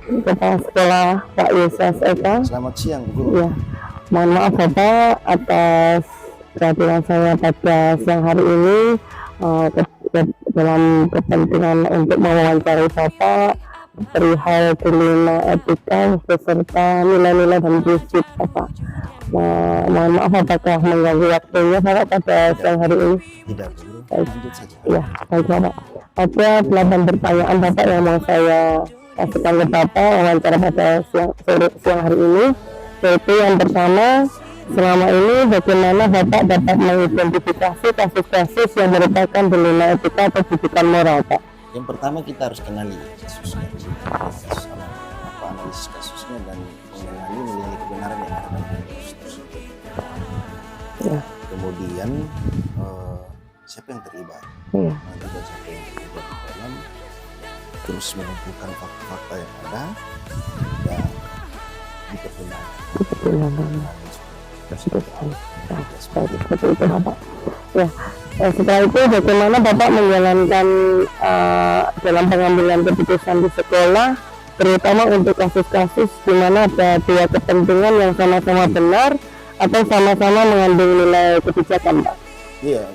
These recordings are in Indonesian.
Kepala Sekolah Pak Yusuf Eka. Selamat siang, Bu Guru. Ya, mohon maaf Bapak atas kehadiran saya pada siang hari ini dalam kepentingan untuk mewawancarai Bapak perihal dilema etika beserta nilai-nilai dan prinsip Bapak. Mohon maaf apakah mengganggu waktunya Bapak pada siang hari ini? Tidak, Bu Guru. Baik. Lanjut saja. Ya, baik Bapak. Ada 8 pertanyaan Bapak yang mau saya kasihkan ke Bapak wawancara pada siang hari ini. Yaitu yang pertama, selama ini bagaimana Bapak dapat mengidentifikasi kasus-kasus yang merupakan dilema etika atau didikan moral, Pak? Yang pertama kita harus kenali kasusnya, apa analisis kasusnya dan mengenali nilai kebenaran yang ada dalam kasus tersebut. Ya. Kemudian siapa yang terlibat, Ya. juga siapa yang terlibat di dalam, terus mengumpulkan fakta-fakta yang ada dan dipertimbangkan. Seperti itu Bapak. Ya, setelah itu bagaimana Bapak menjalankan dalam pengambilan keputusan di sekolah, terutama untuk kasus-kasus di mana ada dua kepentingan yang sama-sama benar atau sama-sama mengandung nilai kebijakan, Pak? Iya,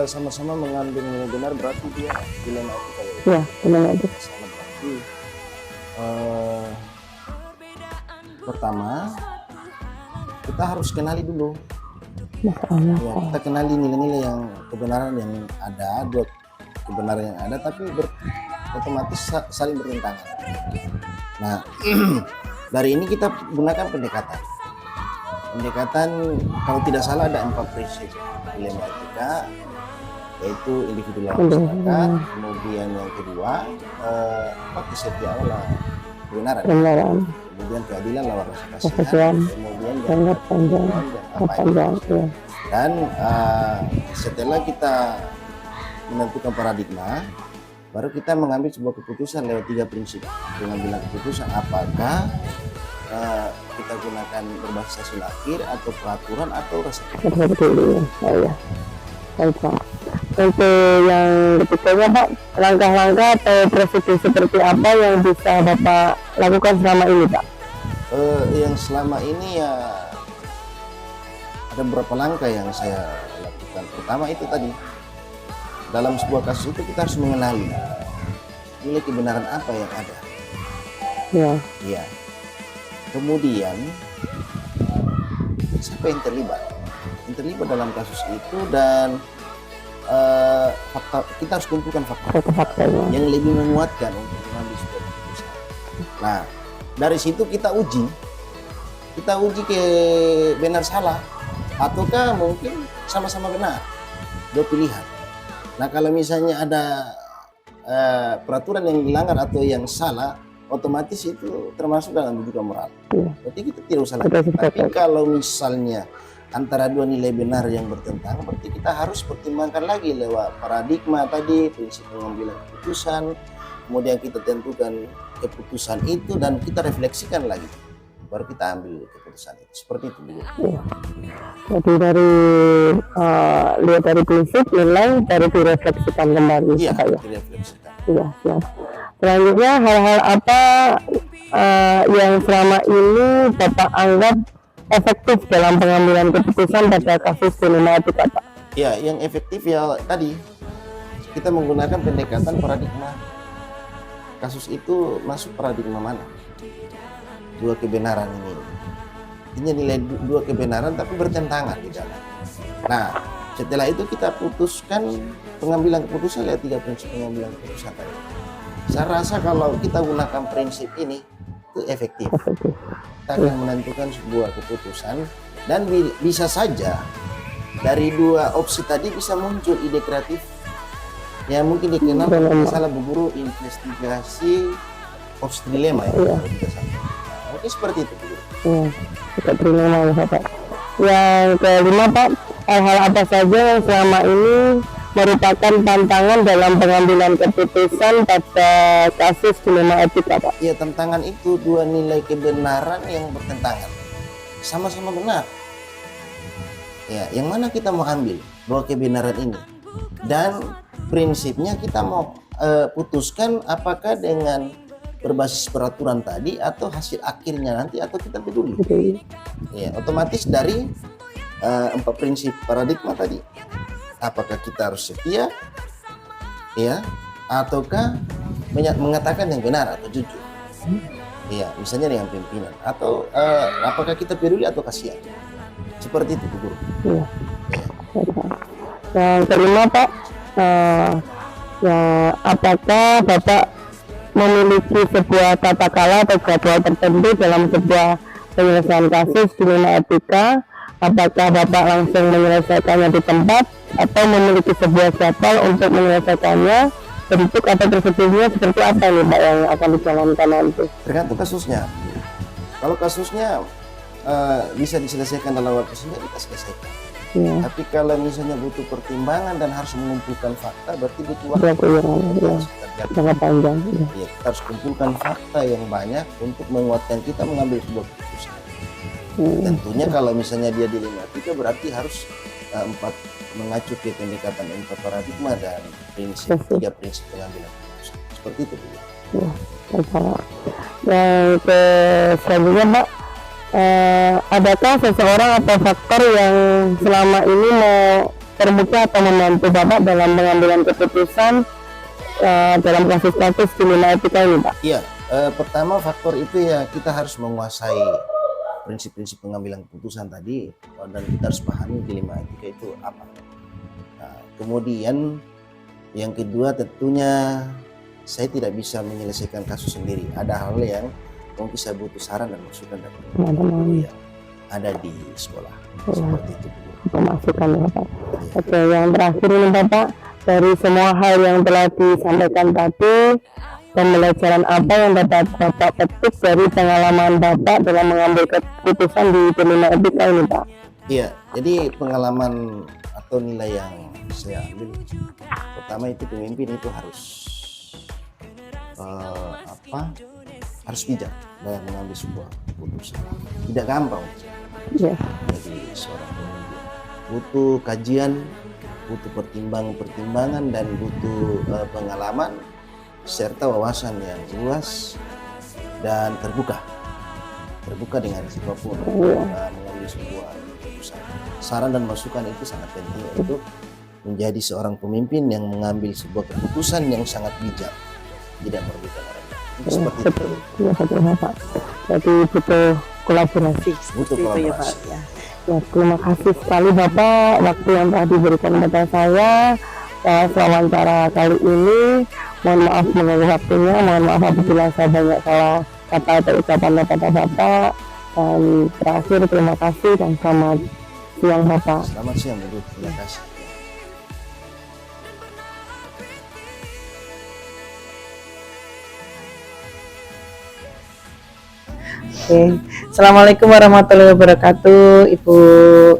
sama-sama mengandung nilai benar berarti dia dilema etika. Ya, dilema etika. Berarti pertama kita harus kenali dulu. Ya, kita kenali nilai-nilai yang kebenaran yang ada, dua kebenaran yang ada, tapi otomatis saling bertentangan. Nah, dari ini kita gunakan pendekatan. Pendekatan kalau tidak salah ada 4 prinsip dilema etika, yaitu individu lawan masyarakat, kemudian yang kedua kesetiaan kebenaran, kemudian keadilan lawan rasa kasihan, kemudian jangka panjang. Dan setelah kita menentukan paradigma, baru kita mengambil sebuah keputusan lewat 3 prinsip pengambilan keputusan, apakah kita gunakan berbasis hasil akhir atau peraturan atau rasa kasihan. Baik Pak. Untuk yang ketiganya Pak, langkah-langkah atau prosedur seperti apa yang bisa Bapak lakukan selama ini Pak? Yang selama ini ya ada beberapa langkah yang saya lakukan. Pertama itu tadi, dalam sebuah kasus itu kita harus mengenali nilai kebenaran apa yang ada. Ya. Iya. Kemudian siapa yang terlibat? Yang terlibat dalam kasus itu dan fakta, kita harus kumpulkan fakta yang lebih menguatkan untuk mengambil sebuah keputusan. Nah, dari situ kita uji ke benar salah, ataukah mungkin sama-sama benar, dua pilihan. Nah, kalau misalnya ada peraturan yang dilanggar atau yang salah, otomatis itu termasuk dalam rujukan moral. Berarti kita tidak usah lagi. Tapi kalau misalnya antara dua nilai benar yang bertentangan, berarti kita harus pertimbangkan lagi lewat paradigma tadi, prinsip pengambilan keputusan, kemudian kita tentukan keputusan itu dan kita refleksikan lagi, baru kita ambil keputusan itu. Seperti itu juga. Jadi dari lihat dari prinsip, nilai, baru direfleksikan kembali. Iya, direfleksikan. Iya, siap. Selanjutnya hal-hal apa yang selama ini Bapak anggap efektif dalam pengambilan keputusan pada kasus dilema etika, Pak? Ya, yang efektif ya tadi kita menggunakan pendekatan paradigma. Kasus itu masuk paradigma mana? Dua kebenaran ini. Ini nilai dua kebenaran tapi bertentangan di dalam. Nah, setelah itu kita putuskan pengambilan keputusan lewat 3 prinsip pengambilan keputusan tadi. Saya rasa kalau kita gunakan prinsip ini itu efektif. Kita akan menentukan sebuah keputusan dan bisa saja dari dua opsi tadi bisa muncul ide kreatif yang mungkin dikenal masalah Bu Guru investigasi opsi dilema ya. Mungkin seperti itu Bu Guru. Kita dilema ya Pak. Yang kelima Pak, hal-hal apa saja yang selama ini merupakan tantangan dalam pengambilan keputusan pada kasus dilema etika, Pak? Ya, tantangan itu dua nilai kebenaran yang bertentangan, sama-sama benar. Ya, yang mana kita mau ambil dua kebenaran ini dan prinsipnya kita mau putuskan apakah dengan berbasis peraturan tadi atau hasil akhirnya nanti atau kita peduli. Betul. Ya, otomatis dari 4 prinsip paradigma tadi, apakah kita harus setia, ya, ataukah mengatakan yang benar atau jujur, ya, misalnya dengan pimpinan, atau apakah kita peduli atau kasihan, seperti itu, Bu Guru. Iya. Ya. Yang kelima Pak, ya, apakah Bapak memiliki sebuah tata cara atau jadwal tertentu dalam sebuah penyelesaian kasus di lima etika? Apakah Bapak langsung menyelesaikannya di tempat atau memiliki sebuah jadwal untuk menyelesaikannya? Bentuk atau prosedurnya seperti apa nih Pak yang akan dijalankan nanti? Tergantung kasusnya. Kalau kasusnya bisa diselesaikan dalam waktu singkat, kita selesaikan. Ya. Tapi kalau misalnya butuh pertimbangan dan harus mengumpulkan fakta, berarti butuh waktu. Berapa ya? Jangka panjang. Ya. Ya, kita harus kumpulkan fakta yang banyak untuk menguatkan kita mengambil sebuah keputusan. Tentunya kalau misalnya dia dilema etika, berarti harus mengacu ke pendekatan 4 paradigma dan prinsip 3 prinsip pengambilan keputusan. Seperti itu. Ya, Bapak. Yang selanjutnya Pak, adakah seseorang atau faktor yang selama ini mau terbuka atau membantu Bapak dalam pengambilan keputusan dalam kasus-kasus di lima etika ini Pak? Iya, pertama faktor itu ya kita harus menguasai prinsip-prinsip pengambilan keputusan tadi, dan kita harus pahami di lima etika itu apa. Nah, kemudian yang kedua tentunya saya tidak bisa menyelesaikan kasus sendiri. Ada hal yang mungkin saya butuh saran dan masukan dari guru yang ada di sekolah. Seperti itu. Masukan ya Pak. Oke, yang terakhir ini Bapak, dari semua hal yang telah disampaikan tadi, pembelajaran apa yang dapat Bapak petik dari pengalaman Bapak dalam mengambil keputusan di lima etika ini Pak? Iya, jadi pengalaman atau nilai yang saya ambil, pertama itu pemimpin itu harus harus bijak dalam mengambil sebuah keputusan. Tidak gampang. Ya. Jadi seorang pemimpin butuh kajian, butuh pertimbangan dan butuh pengalaman serta wawasan yang luas dan terbuka dengan siapapun mengambil sebuah keputusan. Saran dan masukan itu sangat penting untuk menjadi seorang pemimpin yang mengambil sebuah keputusan yang sangat bijak, tidak merugikan orang lain. Seperti itu. Ya, betul Pak. Jadi butuh kolaborasi. Butuh kolaborasi. Ya, terima kasih sekali Bapak waktu yang telah diberikan kepada saya wawancara kali ini. Mohon maaf mengganggu waktunya, mohon maaf apabila saya banyak salah kata atau ucapan kepada Bapak. Dan terakhir terima kasih dan selamat siang Bapak. Selamat siang Bu. Terima kasih. Oke. Assalamualaikum warahmatullahi wabarakatuh, Ibu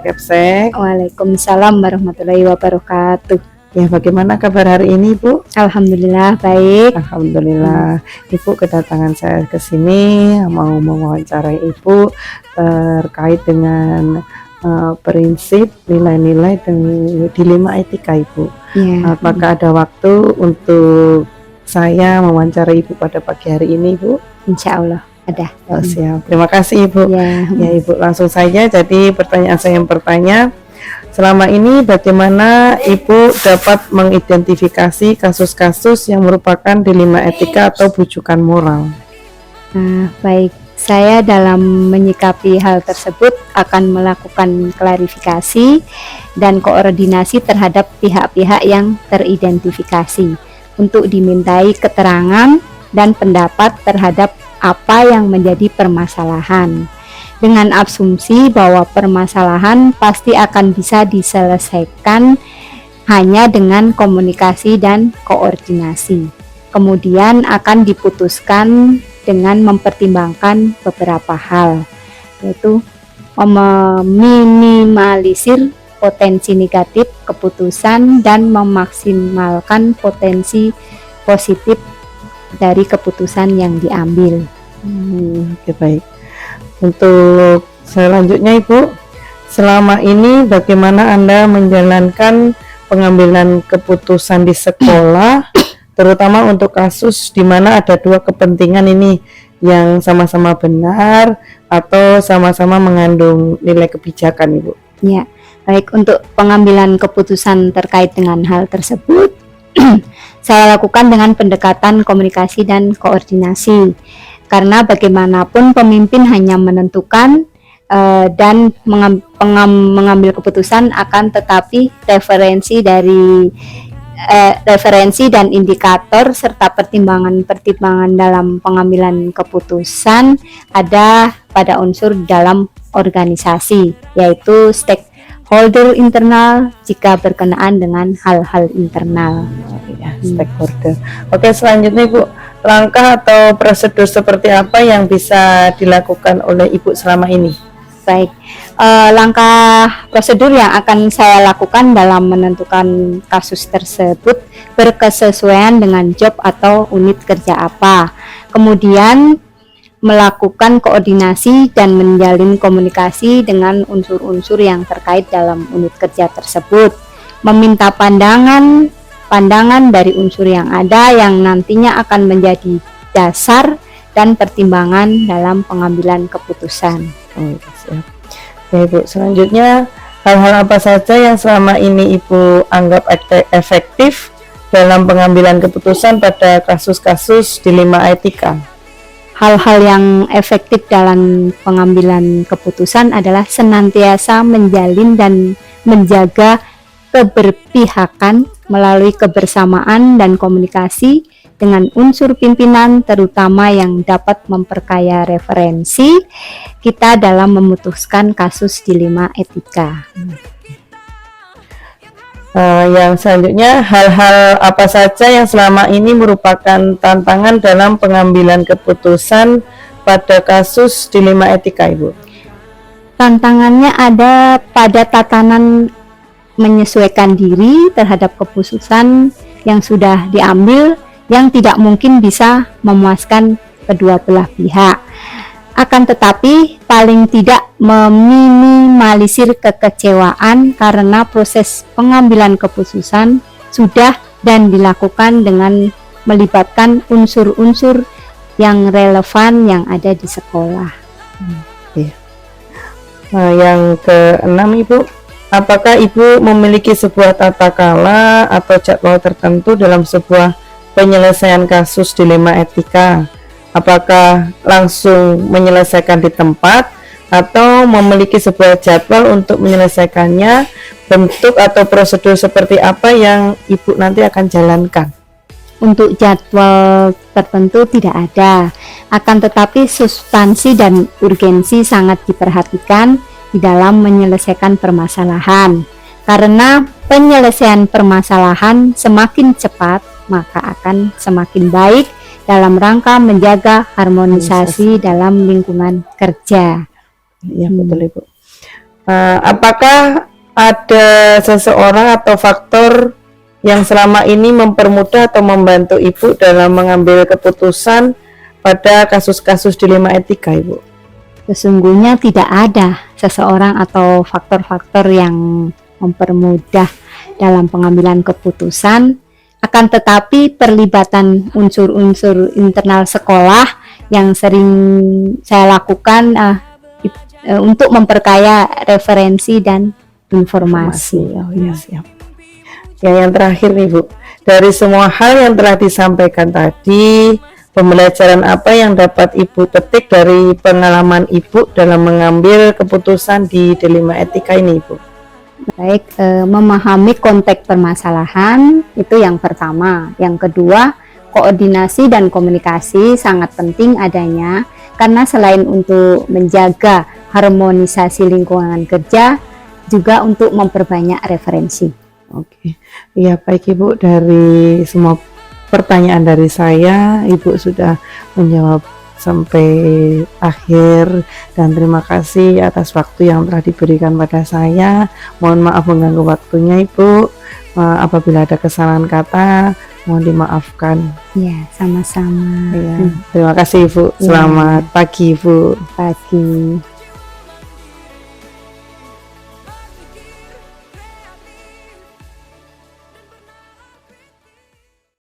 Kepsek. Waalaikumsalam warahmatullahi wabarakatuh. Ya, bagaimana kabar hari ini, Bu? Alhamdulillah baik. Alhamdulillah. Ibu, kedatangan saya ke sini mau mewawancarai Ibu terkait dengan prinsip nilai-nilai di lima etika, Ibu. Ya. Apakah ada waktu untuk saya mewawancarai Ibu pada pagi hari ini, Bu? Insya Allah ada. Oh, siap. Terima kasih, Ibu. Ya. Ya, Ibu, langsung saja. Jadi pertanyaan saya yang pertama, selama ini bagaimana Ibu dapat mengidentifikasi kasus-kasus yang merupakan dilema etika atau bujukan moral? Baik, saya dalam menyikapi hal tersebut akan melakukan klarifikasi dan koordinasi terhadap pihak-pihak yang teridentifikasi untuk dimintai keterangan dan pendapat terhadap apa yang menjadi permasalahan, dengan asumsi bahwa permasalahan pasti akan bisa diselesaikan hanya dengan komunikasi dan koordinasi. Kemudian akan diputuskan dengan mempertimbangkan beberapa hal, yaitu meminimalisir potensi negatif keputusan dan memaksimalkan potensi positif dari keputusan yang diambil. Oke, baik. Untuk selanjutnya, Ibu, selama ini bagaimana Anda menjalankan pengambilan keputusan di sekolah terutama untuk kasus di mana ada dua kepentingan ini yang sama-sama benar atau sama-sama mengandung nilai kebijakan, Ibu. Ya, baik, untuk pengambilan keputusan terkait dengan hal tersebut saya lakukan dengan pendekatan komunikasi dan koordinasi, karena bagaimanapun pemimpin hanya menentukan dan mengambil keputusan, akan tetapi referensi dan indikator serta pertimbangan dalam pengambilan keputusan ada pada unsur dalam organisasi, yaitu stakeholder internal jika berkenaan dengan hal-hal internal. Stakeholder. Oke, selanjutnya Ibu, langkah atau prosedur seperti apa yang bisa dilakukan oleh Ibu selama ini? Baik, langkah prosedur yang akan saya lakukan dalam menentukan kasus tersebut berkesesuaian dengan job atau unit kerja apa. Kemudian melakukan koordinasi dan menjalin komunikasi dengan unsur-unsur yang terkait dalam unit kerja tersebut. Meminta pandangan dari unsur yang ada yang nantinya akan menjadi dasar dan pertimbangan dalam pengambilan keputusan. Siap. Ya, Ibu, selanjutnya hal-hal apa saja yang selama ini Ibu anggap efektif dalam pengambilan keputusan pada kasus-kasus dilema etika? Hal-hal yang efektif dalam pengambilan keputusan adalah senantiasa menjalin dan menjaga keberpihakan melalui kebersamaan dan komunikasi dengan unsur pimpinan, terutama yang dapat memperkaya referensi kita dalam memutuskan kasus dilema etika. Yang selanjutnya, hal-hal apa saja yang selama ini merupakan tantangan dalam pengambilan keputusan pada kasus dilema etika, Ibu? Tantangannya ada pada tatanan menyesuaikan diri terhadap keputusan yang sudah diambil, yang tidak mungkin bisa memuaskan kedua belah pihak. Akan tetapi paling tidak meminimalisir kekecewaan karena proses pengambilan keputusan sudah dan dilakukan dengan melibatkan unsur-unsur yang relevan yang ada di sekolah. Yang keenam, Ibu, apakah Ibu memiliki sebuah tata krama atau jadwal tertentu dalam sebuah penyelesaian kasus dilema etika? Apakah langsung menyelesaikan di tempat atau memiliki sebuah jadwal untuk menyelesaikannya? Bentuk atau prosedur seperti apa yang Ibu nanti akan jalankan? Untuk jadwal tertentu tidak ada, akan tetapi substansi dan urgensi sangat diperhatikan di dalam menyelesaikan permasalahan. Karena penyelesaian permasalahan semakin cepat, maka akan semakin baik dalam rangka menjaga harmonisasi dalam lingkungan kerja. Ya, betul, Ibu. Apakah ada seseorang atau faktor yang selama ini mempermudah atau membantu Ibu dalam mengambil keputusan pada kasus-kasus dilema etika, Ibu? Sesungguhnya tidak ada seseorang atau faktor-faktor yang mempermudah dalam pengambilan keputusan, akan tetapi perlibatan unsur-unsur internal sekolah yang sering saya lakukan untuk memperkaya referensi dan informasi. Oh iya, siap. Ya, yang terakhir nih, Bu, dari semua hal yang telah disampaikan tadi, pembelajaran apa yang dapat Ibu petik dari pengalaman Ibu dalam mengambil keputusan di dilema etika ini, Ibu? Baik, memahami konteks permasalahan itu yang pertama. Yang kedua, koordinasi dan komunikasi sangat penting adanya, karena selain untuk menjaga harmonisasi lingkungan kerja, juga untuk memperbanyak referensi. Oke, ya baik Ibu, dari semua pertanyaan dari saya, Ibu sudah menjawab sampai akhir, dan terima kasih atas waktu yang telah diberikan pada saya. Mohon maaf mengganggu waktunya, Ibu. Apabila ada kesalahan kata, mohon dimaafkan. Ya, sama-sama. Ya, terima kasih, Ibu. Selamat pagi, Ibu. Pagi.